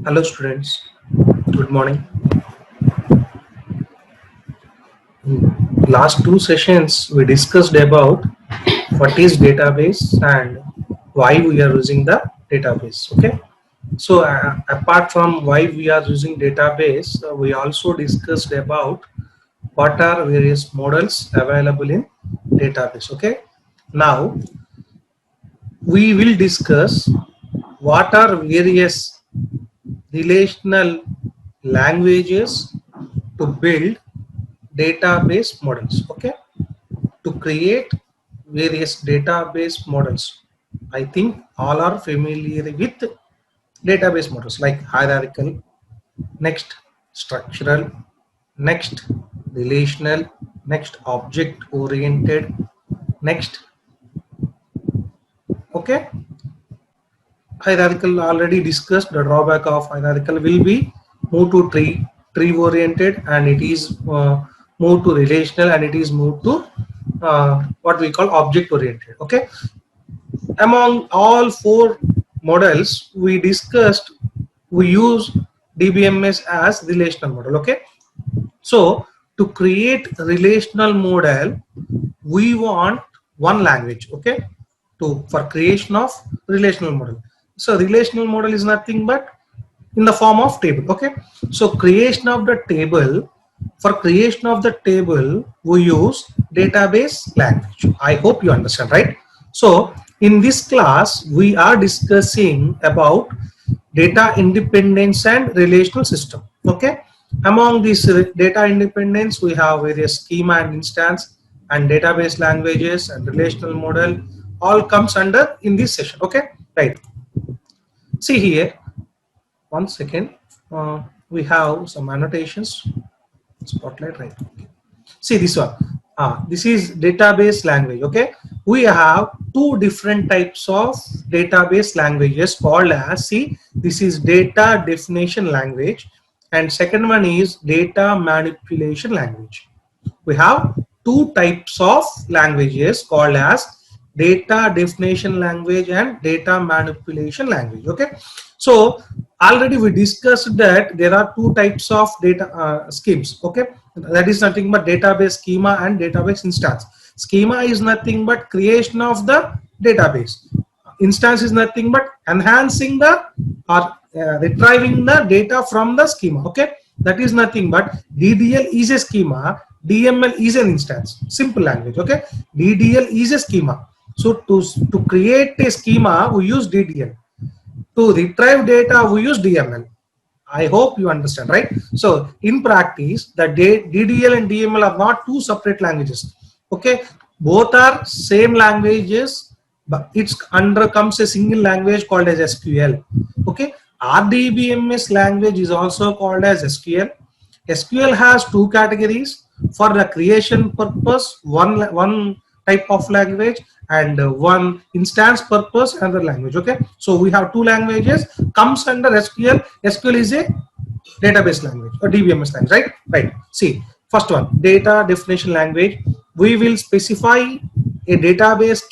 Hello students, good morning. Last two sessions we discussed about what is database and why we are using the database. Okay, so apart from why we are using database, we also discussed about what are various models available in database. Okay, now we will discuss what are various relational languages to build database models. Okay, to create various database models. I think all are familiar with database models like hierarchical, next structural, next relational, next object oriented, next. Okay, hierarchical already discussed. The drawback of hierarchical will be move to tree oriented, and it is move to relational, and it is moved to what we call object oriented. Okay, among all four models we discussed, we use DBMS as relational model. Okay, so to create relational model we want one language. Okay, to for creation of relational model. So relational model is nothing but in the form of table. Okay, so creation of the table, for creation of the table we use database language. I hope you understand, right? So in this class we are discussing about data independence and relational system. Okay, among these data independence we have various schema and instance and database languages and relational model, all comes under in this session. Okay, right. See here, one second. We have some annotations. Spotlight, right? Okay. See this one. This is database language. Okay, we have two different types of database languages called as. See, this is data definition language, and second one is data manipulation language. We have two types of languages called as data definition language and data manipulation language. Okay, so already we discussed that there are two types of data schemes. Okay, that is nothing but database schema and database instance. Schema is nothing but creation of the database. Instance is nothing but enhancing the or retrieving the data from the schema. Okay, that is nothing but DDL is a schema, DML is an instance. Simple language. Okay, DDL is a schema. So to create a schema we use DDL. To retrieve data we use DML. I hope you understand, right? So in practice the DDL and DML are not two separate languages. Okay, both are same languages, but it's under comes a single language called as SQL. Okay, RDBMS language is also called as SQL. SQL has two categories. For the creation purpose, one type of language, and one instance purpose another language. Okay, so we have two languages comes under SQL. SQL is a database language or DBMS language, right? Right. See, first one, data definition language. We will specify a database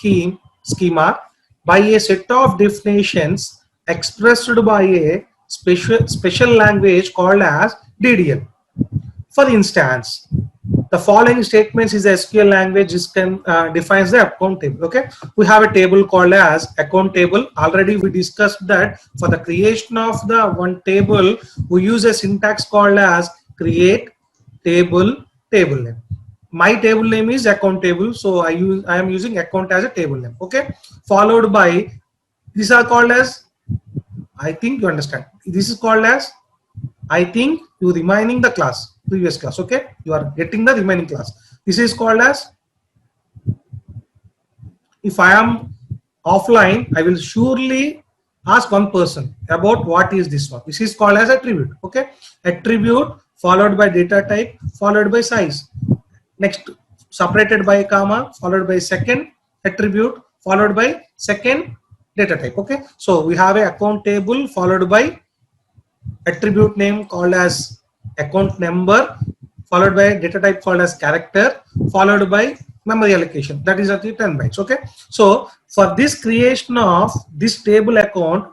schema by a set of definitions expressed by a special language called as DDL. For instance, the following statements is SQL language defines the account table. Okay, we have a table called as account table. Already we discussed that for the creation of the one table we use a syntax called as create table name. My table name is account table, so I am using account as a table name. Okay, followed by these are called as, I think you understand, this is called as, I think you remaining the class, previous class. Okay, you are getting the remaining class. This is called as, if I am offline I will surely ask one person about what is this one. This is called as attribute. Okay, attribute followed by data type followed by size, next separated by a comma followed by second attribute followed by second data type. Okay, so we have a account table followed by attribute name called as account number followed by data type called as character followed by memory allocation, that is at the 10 bytes. Okay, so for this creation of this table account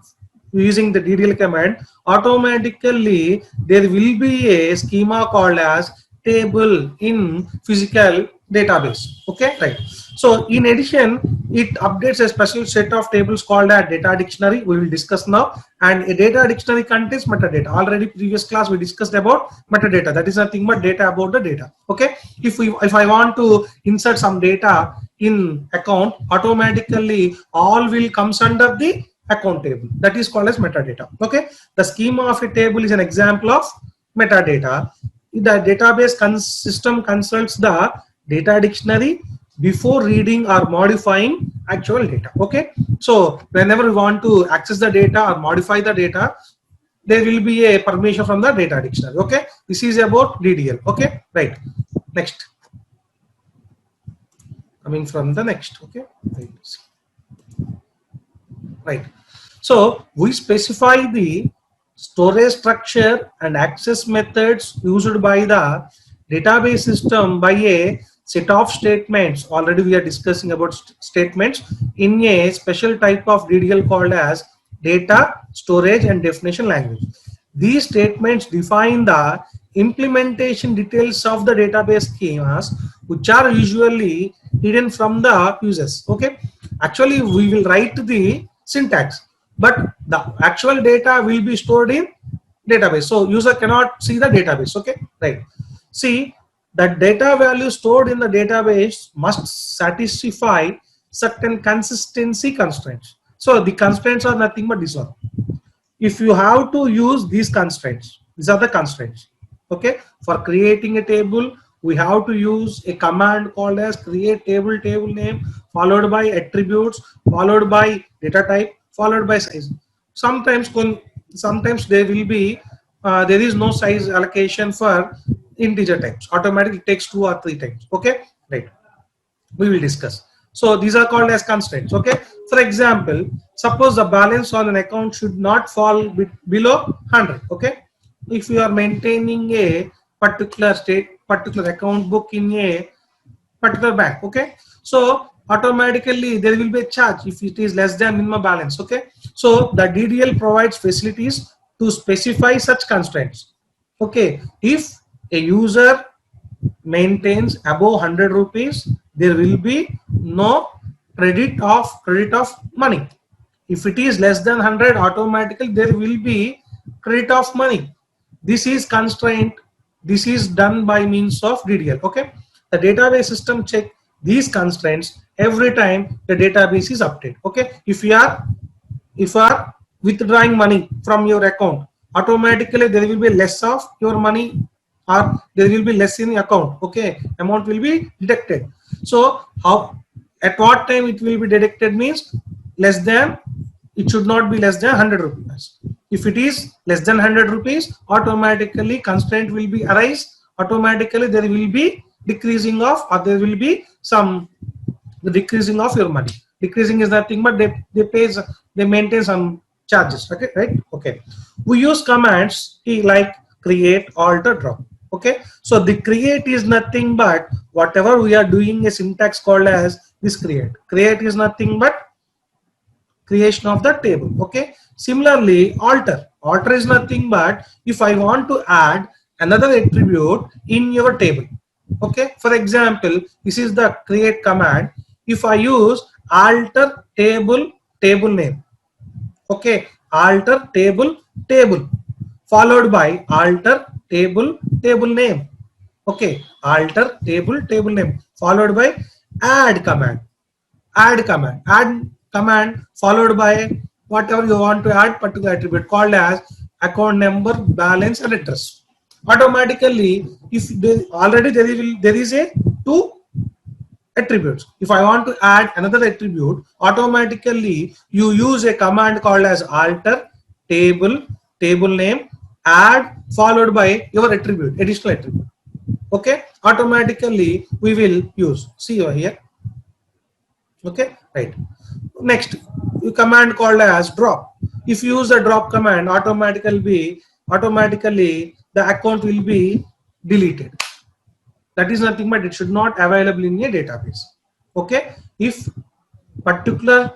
using the DDL command, automatically there will be a schema called as table in physical database. Okay, right. So in addition, it updates a special set of tables called a data dictionary. We will discuss now. And a data dictionary contains metadata. Already previous class we discussed about metadata. That is nothing but data about the data. Okay, if I want to insert some data in account, automatically all will comes under the account table. That is called as metadata. Okay, the schema of a table is an example of metadata. The database system consults the data dictionary before reading or modifying actual data. Okay, so whenever we want to access the data or modify the data, there will be a permission from the data dictionary. Okay, this is about DDL. Okay, right. Next, coming from the next. Okay, right. So we specify the storage structure and access methods used by the database system by a set of statements. Already we are discussing about statements in a special type of DDL called as data storage and definition language. These statements define the implementation details of the database schemas, which are usually hidden from the users. Okay, actually we will write the syntax, but the actual data will be stored in database, so user cannot see the database. Okay, right. See, the data value stored in the database must satisfy certain consistency constraints. So the constraints are nothing but this one. If you have to use these constraints, these are the constraints. Okay, for creating a table, we have to use a command called as create table, table name, followed by attributes, followed by data type, followed by size. Sometimes there will be there is no size allocation for integer types. Automatically takes 2 or 3 times. Okay, right. We will discuss. So these are called as constraints. Okay, for example, suppose the balance on an account should not fall below 100. Okay, if you are maintaining a particular account book in a particular bank. Okay, so automatically there will be a charge if it is less than minimum balance. Okay, so the DDL provides facilities to specify such constraints. Okay, if a user maintains above 100 rupees, there will be no credit of money. If it is less than 100, automatically there will be credit of money. This is constraint. This is done by means of DDL. Okay, the database system check these constraints every time the database is updated. Okay, if you are withdrawing money from your account, automatically there will be less of your money, or there will be less in the account. Okay, amount will be deducted. So how, at what time it will be deducted means less than, it should not be less than 100 rupees. If it is less than 100 rupees, automatically constraint will be arise. Automatically there will be decreasing of, or there will be some decreasing of your money. Decreasing is nothing but they maintain some charges. Okay, right. Okay, we use commands like create, alter, drop. Okay, so the create is nothing but whatever we are doing a syntax called as this create. Create is nothing but creation of the table. Okay, similarly alter is nothing but if I want to add another attribute in your table. Okay, for example, this is the create command. If I use alter table name, okay, alter table followed by alter table name. Okay, alter table name followed by add command followed by whatever you want to add particular attribute called as account number, balance, and address. Automatically, if there is a 2 attributes. If I want to add another attribute, automatically you use a command called as alter table name add followed by your attribute, additional attribute. Okay, automatically we will use. See over here. Okay, right. Next, you command called as drop. If you use the drop command, automatically the account will be deleted. That is nothing but it should not available in a database. Okay, if particular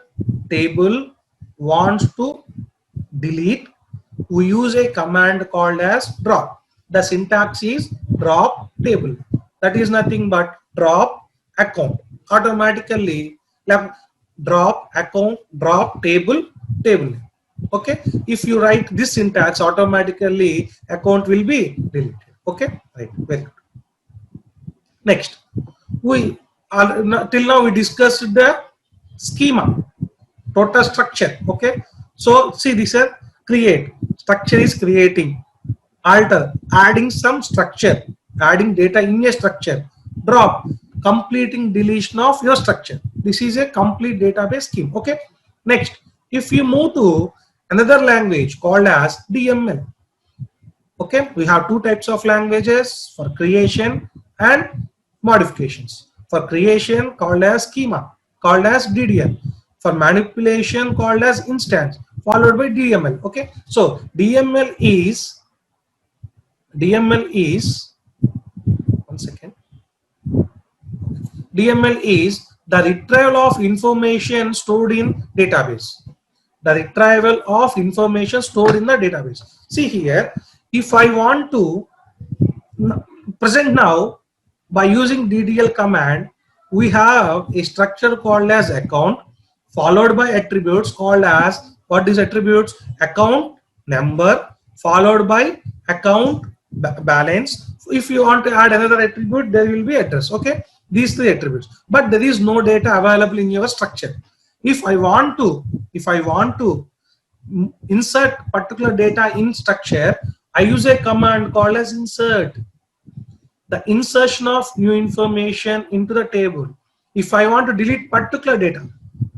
table wants to delete, we use a command called as drop. The syntax is drop table. That is nothing but drop account. Automatically drop account, drop table, table. Okay. If you write this syntax, automatically account will be deleted. Okay. Right. Very good. Next, we till now we discussed the schema, total structure. Okay. So see this here, create, structure is creating, alter, adding some structure, adding data in a structure, drop, completing deletion of your structure. This is a complete database scheme. Okay. Next, if you move to another language called as DML. Okay, we have two types of languages for creation and modifications. For creation called as schema, called as DDL. For manipulation called as instance, followed by DML. Okay, so DML is one second. DML is the retrieval of information stored in database. The retrieval of information stored in the database. See here, if I want to present now by using DDL command, we have a structure called as account, followed by attributes called as, what is attributes? Account number, followed by account balance. If you want to add another attribute, there will be address. Okay, these three attributes, but there is no data available in your structure. If I want to insert particular data in structure, I use a command called as insert. The insertion of new information into the table. If I want to delete particular data,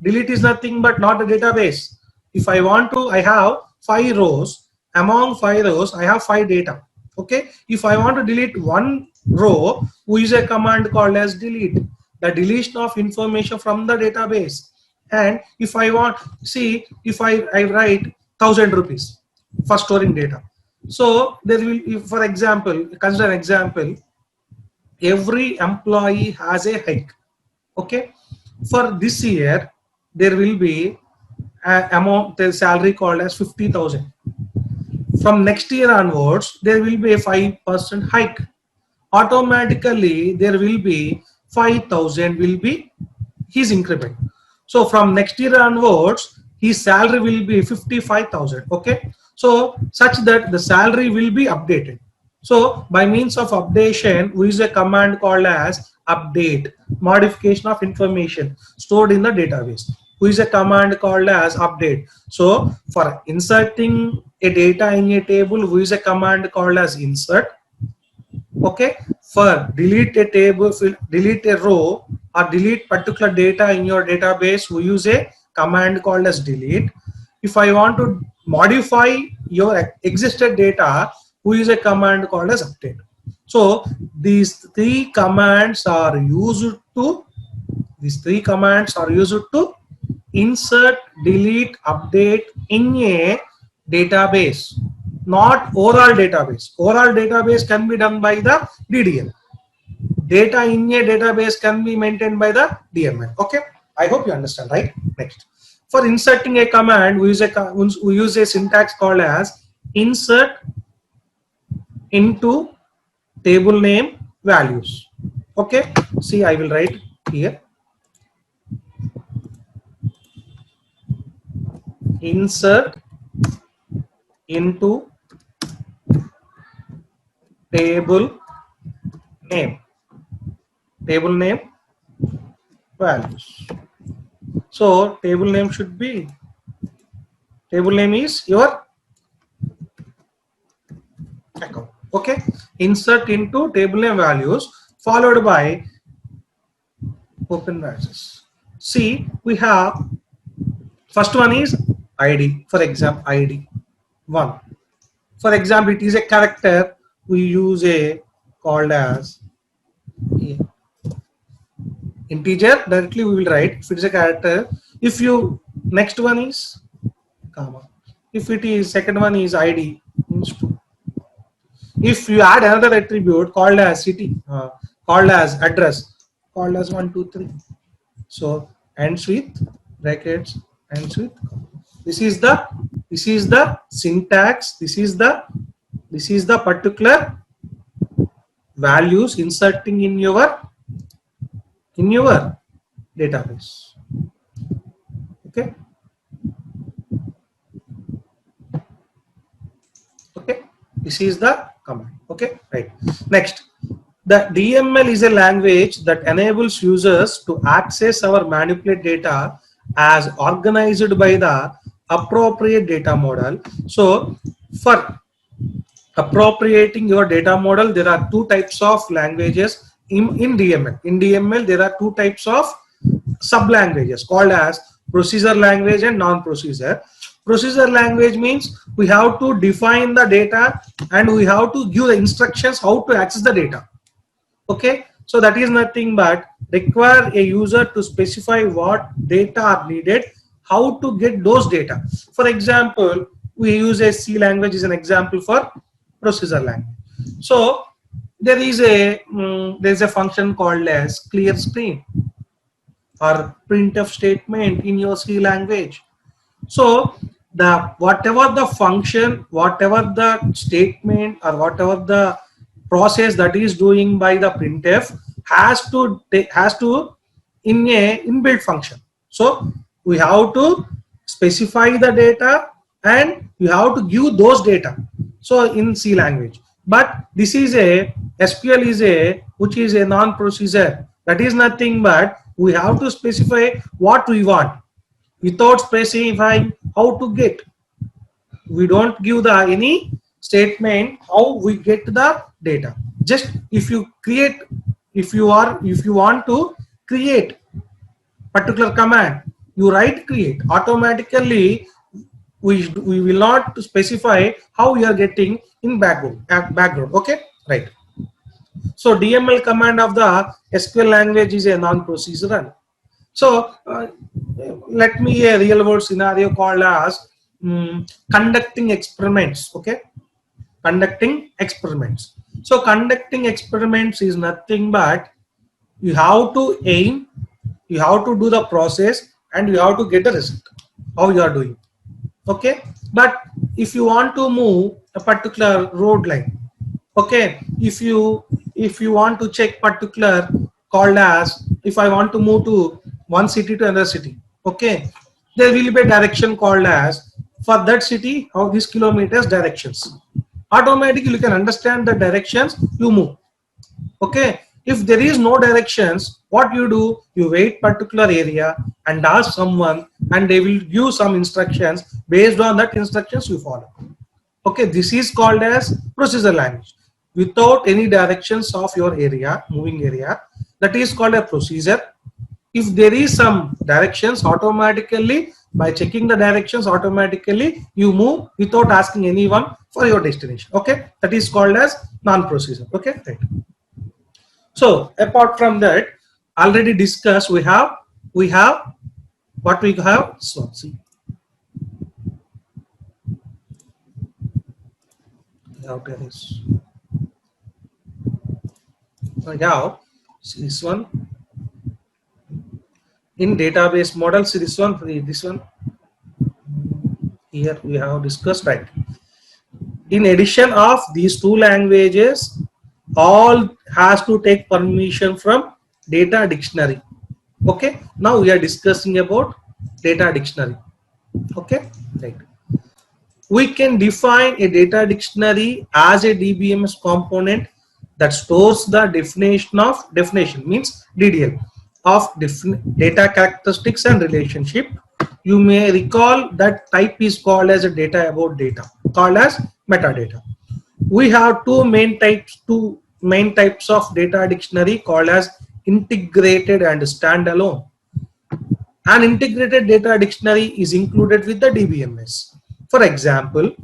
delete is nothing but not a database. If I want to, I have 5 rows. Among 5 rows, I have 5 data. Okay. If I want to delete one row, we use a command called as delete. The deletion of information from the database. And if I want, see, if I write 1,000 rupees for storing data. So there will, for example, consider an example, every employee has a hike. Okay. For this year, there will be amount, the salary called as 50,000. From next year onwards, there will be a 5% hike. Automatically, there will be 5,000 will be his increment. So from next year onwards, his salary will be 55,000. Okay. So such that the salary will be updated. So by means of updation, we use a command called as update, modification of information stored in the database. We use a command called as update. So for inserting a data in a table, we use a command called as insert. Okay. For delete a table, delete a row, or delete particular data in your database, we use a command called as delete. If I want to modify your existed data, we use a command called as update. So these three commands are used to insert, delete, update in a database, not overall database. Overall database can be done by the DDL. Data in a database can be maintained by the DML. Okay, I hope you understand, right? Next, for inserting a command, we use a syntax called as insert into table name values. Okay, see, I will write here, insert into table name values. So table name should be, table name is your account. Okay, insert into table name values, followed by open braces. See, we have first one is ID. For example, ID 1. For example, it is a character. We use a called as integer. Directly we will write if it is a character. If you, next one is comma. If it is, second one is ID means 2. If you add another attribute called as city, called as address, called as 1, 2, 3. So ends with brackets, ends with comma. This is the syntax. This is the particular values inserting in your database. Okay. Okay. This is the command. Okay. Right. Next, the DML is a language that enables users to access or manipulate data as organized by the appropriate data model. So, for appropriating your data model, there are two types of languages in DML. In DML, there are two types of sub languages called as procedure language and non-procedure. Procedure language means we have to define the data and we have to give the instructions how to access the data. Okay, so that is nothing but require a user to specify what data are needed, how to get those data. For example, we use a C language as an example for procedure language. So there is a function called as clear screen or printf statement in your C language. So whatever the function, whatever the statement, or whatever the process that is doing by the printf has to in a inbuilt function. So we have to specify the data and we have to give those data. So in C language, but this is a SQL is which is a non-procedure. That is nothing but we have to specify what we want without specifying how to get. We don't give any statement how we get the data. Just if you want to create particular command, you write create. Automatically we will not specify how we are getting in background. Okay, right. So DML command of the SQL language is a non-procedural. So let me a real world scenario called as conducting experiments. Okay, conducting experiments. So conducting experiments is nothing but you have to aim, you have to do the process, and you have to get the result how you are doing. Okay, but if you want to move a particular road line, okay, if you want to check particular called as, if I want to move to one city to another city, okay, there will be a direction called as for that city how these kilometers directions. Automatically you can understand the directions, you move. Okay, if there is no directions, what you do, you wait particular area and ask someone and they will give some instructions. Based on that instructions you follow. Okay, this is called as procedure language without any directions of your area, moving area. That is called a procedure. If there is some directions, automatically by checking the directions, automatically you move without asking anyone for your destination. Okay, that is called as non-procedure. Okay, right. So apart from that, already discussed, we have what we have. So see, out there is now see this one in database model. See this one here we have discussed, right? In addition of these two languages, all has to take permission from data dictionary. Okay, now we are discussing about data dictionary. Okay, right. We can define a data dictionary as a DBMS component that stores the definition means DDL of data characteristics and relationship. You may recall that type is called as a data about data, called as metadata. We have two main types of data dictionary called as integrated and standalone. An integrated data dictionary is included with the DBMS. For example,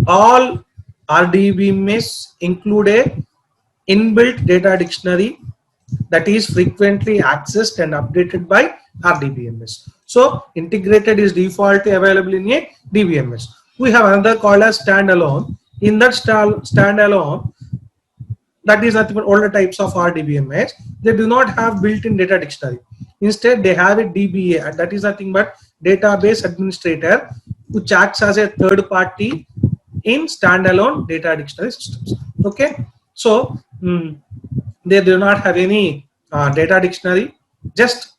all RDBMS include a inbuilt data dictionary that is frequently accessed and updated by RDBMS. So integrated is defaultly available in a DBMS. We have another called as standalone. In that standalone, that is nothing but older types of RDBMS. They do not have built-in data dictionary. Instead, they have a DBA, and that is nothing but database administrator. which acts as a third party in standalone data dictionary systems. Okay, so they do not have any data dictionary. Just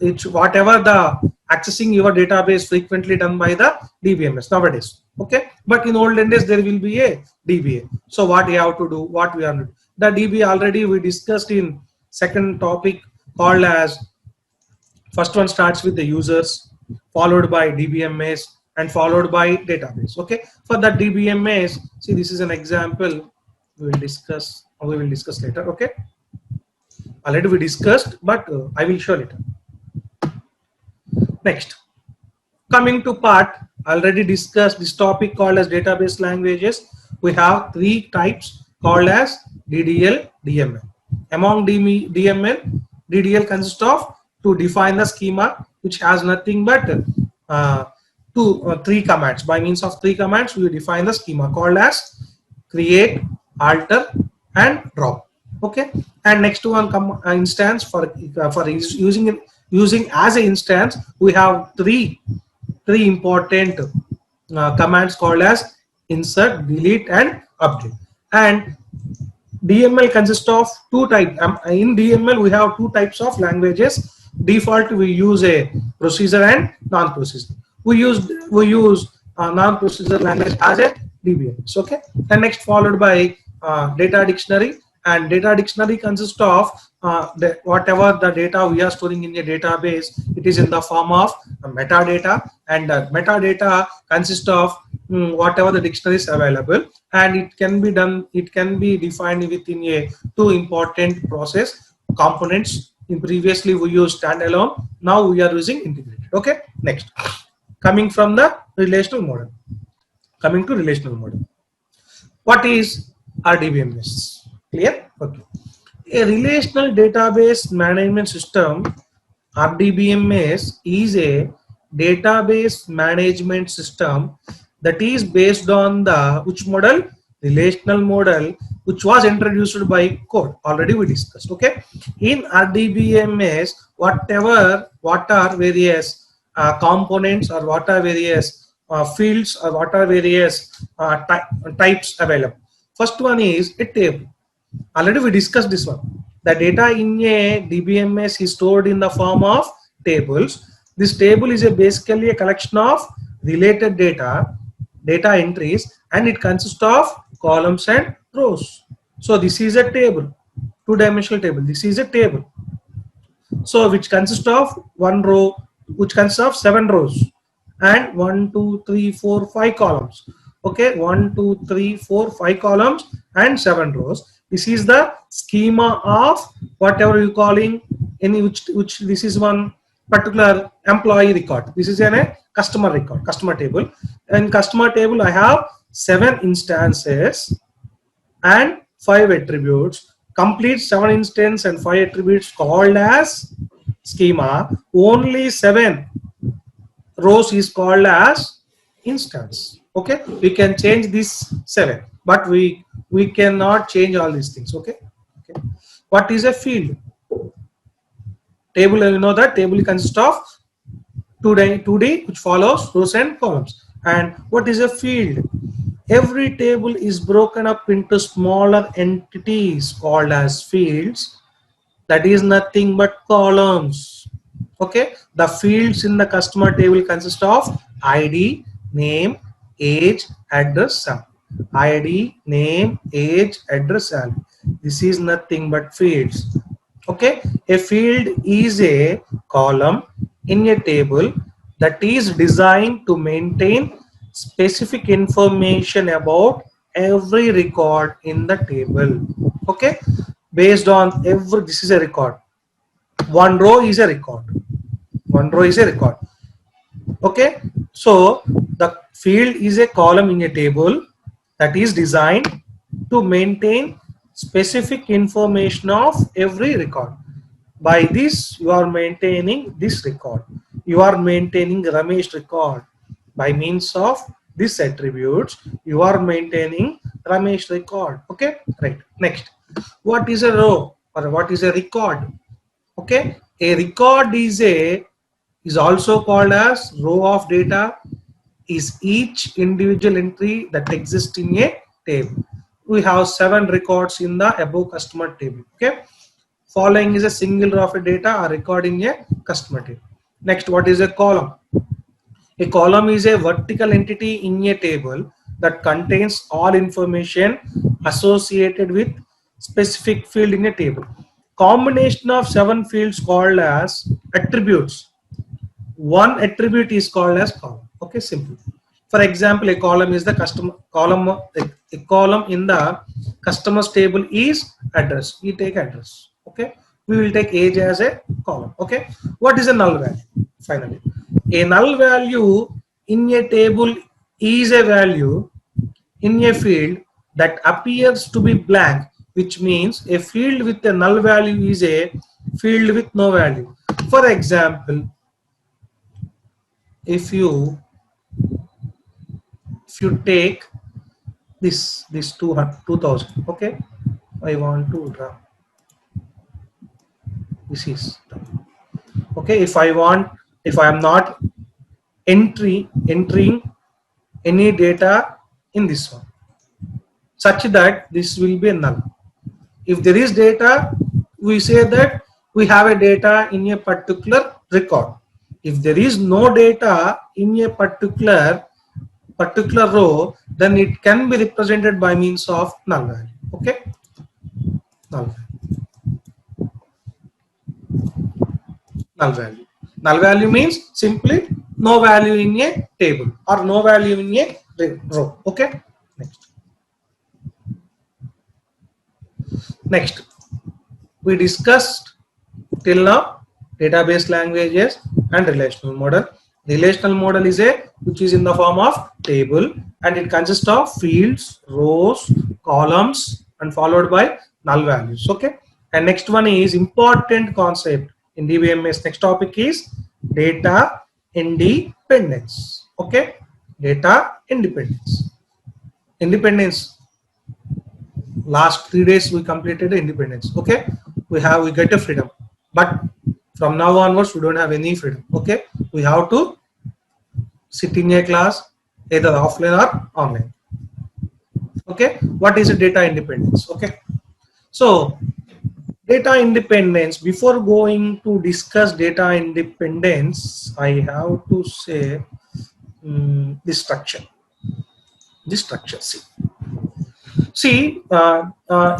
it's whatever the accessing your database frequently done by the DBMS nowadays. Okay, but in olden days there will be a DBA. So what we have to do, what we are doing. The DBA already we discussed in second topic called as, first one starts with the users, followed by DBMS, and followed by database. Okay, for that DBMS, see this is an example we will discuss later. Okay, already we discussed, but I will show later. Next, coming to part, already discussed this topic called as database languages. We have three types called as DDL, DML. Among DML, DDL consists of to define the schema, which has nothing but three commands. By means of three commands, we define the schema called as create, alter, and drop. Okay, and next one instance for using as an instance, we have three important commands called as insert, delete, and update. And DML consists of two types. In DML, we have two types of languages. Default, we use a procedure and non-procedure. We use non-procedure language as a DBMS. Okay, and next followed by data dictionary. And data dictionary consists of whatever the data we are storing in a database. It is in the form of metadata, and metadata consists of whatever the dictionary is available, and it can be done. It can be defined within a two important process components. In previously we used standalone. Now we are using integrated. Okay. Next, coming from the relational model. Coming to relational model. What is RDBMS? Clear? Okay. A relational database management system, RDBMS, is a database management system that is based on the which model? Relational model, which was introduced by code. Already we discussed. Okay. In RDBMS, what are various components, or what are various fields, or what are various types available. First one is a table. Already we discussed this one. The data in a DBMS is stored in the form of tables. This table is basically a collection of related data entries, and it consists of columns and rows. So this is a table, two-dimensional table. This is a table. So which consists of one row, which consists of 7 rows, and 1, 2, 3, 4, 5 columns. Okay, 1, 2, 3, 4, 5 columns and 7 rows. This is the schema of whatever you calling any which this is one particular employee record. This is a customer record, customer table. And customer table, I have 7 instances and 5 attributes. Complete 7 instances and 5 attributes called as schema. Only 7 rows is called as instance. Okay, we can change this 7, but we cannot change all these things. Okay. What is a field? Table, you know that table consists of 2D which follows rows and columns. And what is a field? Every table is broken up into smaller entities called as fields. That is nothing but columns. Okay, the fields in the customer table consist of ID, name, age, address, salary. ID, name, age, address, salary. This is nothing but fields. Okay, a field is a column in a table that is designed to maintain specific information about every record in the table. Okay, based on every, this is a record. One row is a record. One row is a record. Okay, so the field is a column in a table that is designed to maintain specific information of every record. By this, you are maintaining this record. You are maintaining Ramesh record. By means of this attributes, you are maintaining Ramesh record. Okay, right. Next, what is a row or what is a record? Okay, a record is also called as row of data. is each individual entry that exists in a table. We have 7 records in the above customer table. Okay. Following is a single row of data or record in a customer table. Next, what is a column? A column is a vertical entity in a table that contains all information associated with specific field in a table. Combination of 7 fields called as attributes. One attribute is called as column. Okay, simple. For example, a column is the customer column. A column in the customers table is address. We take address. Okay, we will take age as a column. Okay, what is a null value? Finally, a null value in a table is a value in a field that appears to be blank, which means a field with a null value is a field with no value. For example, if you take this 2000, okay, I want to draw this is okay. If I am not entering any data in this one, such that this will be a null. If there is data, we say that we have a data in a particular record. If there is no data in a particular row, then it can be represented by means of null value. Okay, null value. Null value means simply no value in a table or no value in a row. Okay. Next, we discussed till now database languages and relational model. Relational model is which is in the form of table, and it consists of fields, rows, columns, and followed by null values. Okay. And next one is important concept in DBMS. Next topic is data independence. Okay. Data independence. Last 3 days we completed independence. Okay. We get a freedom, but from now onwards we don't have any freedom. Okay. We have to sit in a class either offline or online. Okay. What is a data independence? Okay. So data independence, before going to discuss data independence, I have to say this structure. See,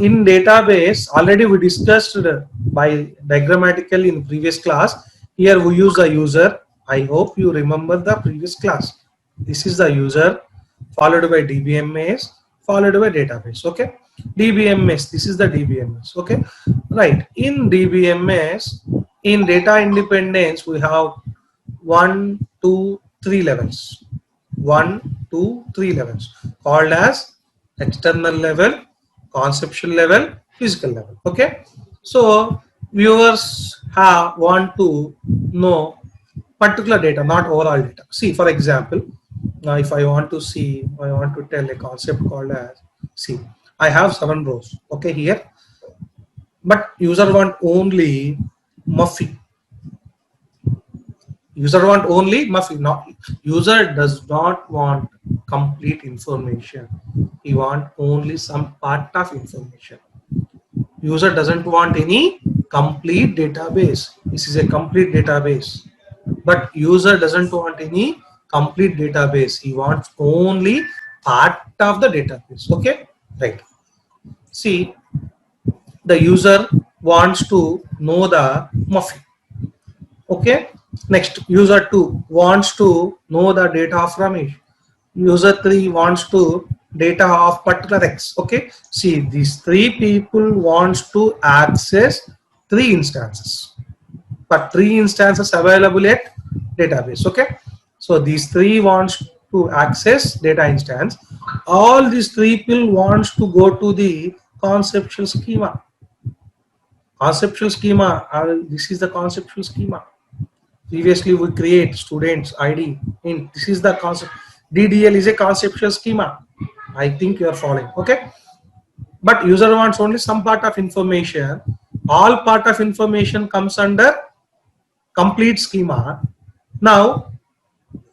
in database, already we discussed by diagrammatically in previous class. Here we use the user. I hope you remember the previous class. This is the user, followed by DBMS, followed by database. Okay. DBMS, this is the DBMS. Okay. Right. In DBMS, in data independence, we have 1, 2, 3 levels. 1, 2, 3 levels called as external level, conceptual level, physical level. Okay. So viewers want to know particular data, not overall data. See, for example, if I want to tell a concept called as, see, I have 7 rows. Okay, here, but user want only Muffy. User want only Muffy. User does not want complete information. He want only some part of information. User doesn't want any complete database. This is a complete database, but user doesn't want any complete database. He wants only part of the database. Okay, right. See, the user wants to know the Muffy. Okay. Next, user 2 wants to know the data of Ramesh. User 3 wants to data of particular X. Okay. See, these 3 people wants to access 3 instances, but 3 instances available at database. Okay. So these 3 wants to access data instance. All these 3 people wants to go to the conceptual schema. Conceptual schema. This is the conceptual schema. Previously, we create students ID. This is the concept. DDL is a conceptual schema. I think you are following. Okay. But user wants only some part of information. All part of information comes under complete schema. Now,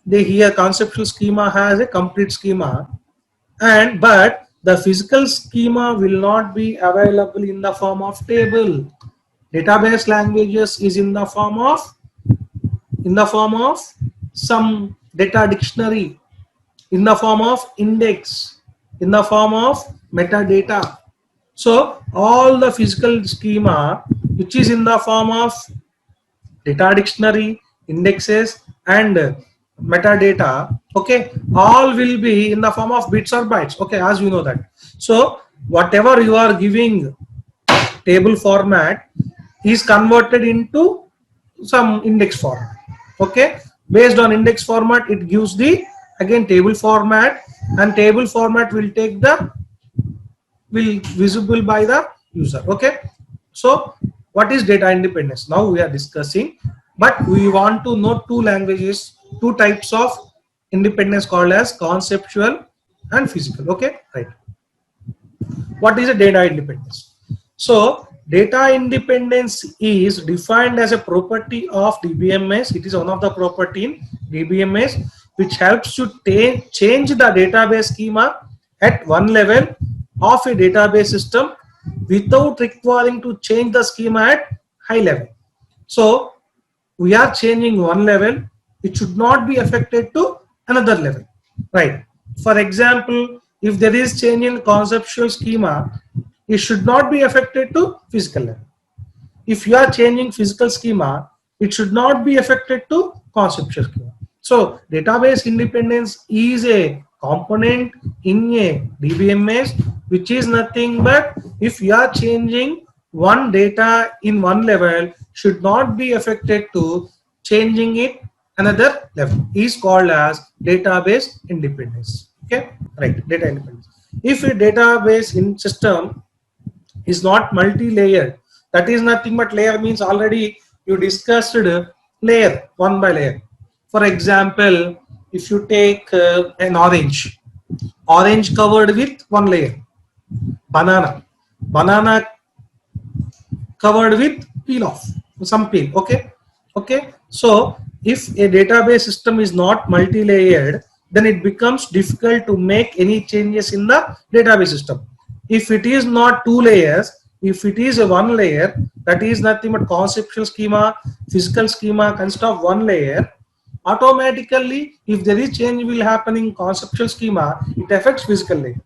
the here conceptual schema has a complete schema, and but the physical schema will not be available in the form of table. Database languages is in the form of some data dictionary, in the form of index, in the form of metadata. So all the physical schema which is in the form of data dictionary, indexes and metadata, okay, all will be in the form of bits or bytes, okay, as you know that. So whatever you are giving table format is converted into some index format, okay. Based on index format it gives the again table format, and table format will take the will visible by the user, okay. So what is data independence? Now we are discussing, but we want to know two languages, two types of independence called as conceptual and physical, okay, right. What is a data independence? So data independence is defined as a property of DBMS. It is one of the property in DBMS which helps to change the database schema at one level of a database system without requiring to change the schema at high level. So we are changing one level, it should not be affected to another level, right. For example, if there is change in conceptual schema, it should not be affected to physical level. If you are changing physical schema, it should not be affected to conceptual schema. So database independence is a component in a DBMS, which is nothing but if you are changing one data in one level, should not be affected to changing it another level, is called as database independence, okay, right, data independence. If a database in system is not multi-layered, that is nothing but layer means already you discussed layer one by layer. For example, if you take an orange covered with one layer, banana covered with peel off, some peel, okay, okay. So if a database system is not multi-layered, then it becomes difficult to make any changes in the database system. If it is not two layers, if it is a one layer, that is nothing but conceptual schema, physical schema consists of one layer. Automatically, if there is change will happen in conceptual schema, it affects physical layer.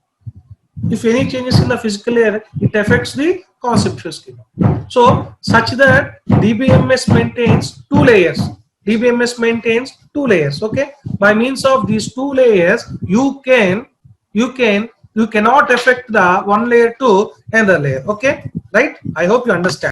If any changes in the physical layer, it affects the conceptual schema. So such that DBMS maintains two layers. DBMS maintains two layers, okay. By means of these two layers, you cannot affect the one layer to another layer, okay, right. I hope you understand.